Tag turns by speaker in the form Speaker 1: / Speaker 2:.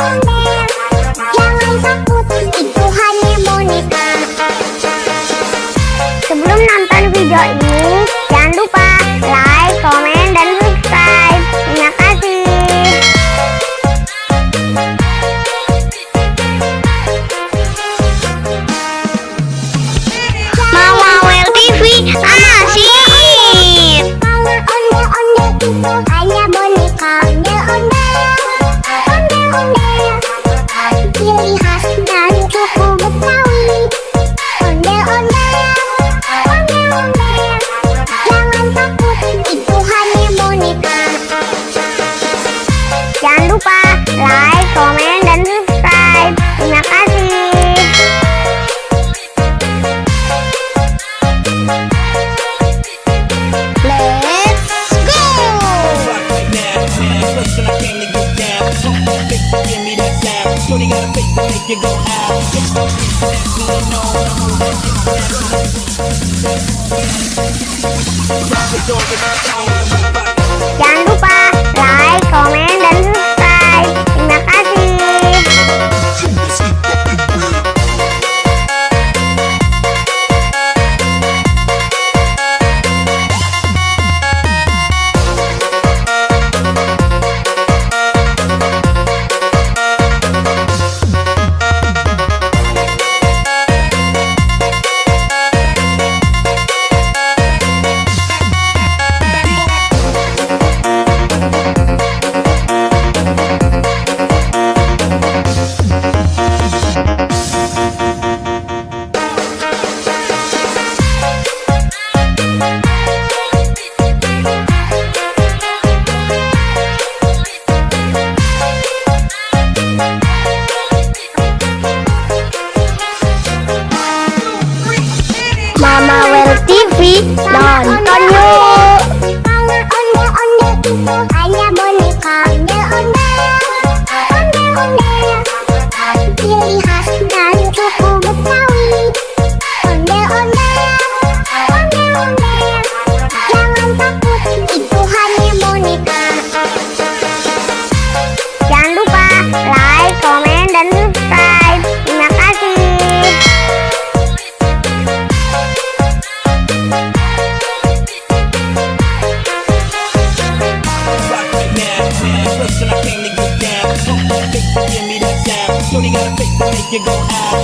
Speaker 1: ondel-ondel, jangan takut, itu hanya boneka. Sebelum nonton video ini, jangan lupa like, komen, dan subscribe. Terima kasih. Mawawel TV asik. Kalau ondel-ondel itu hanya boneka. Ondel-ondel, ondel-ondel, ciri khas dan suku Betawi. Ondel-ondel, ondel-ondel, jangan takut, itu hanya boneka. Jangan lupa like, komen, dan subscribe. Terima kasih.
Speaker 2: Shorty got a face to make you go out.
Speaker 1: Jangan lupa like, komen, dan subscribe. Terima kasih. Mawawel TV, nonton yuk. Kalau ondel-ondel itu hanya boneka. Ondel-ondel, ondel-ondel, ciri khas dan suku Betawi. Ondel-ondel, ondel-ondel, jangan takut, itu hanya boneka. Jangan lupa like, komen, dan subscribe. Terima kasih.
Speaker 2: Shorty got a face to make you go out.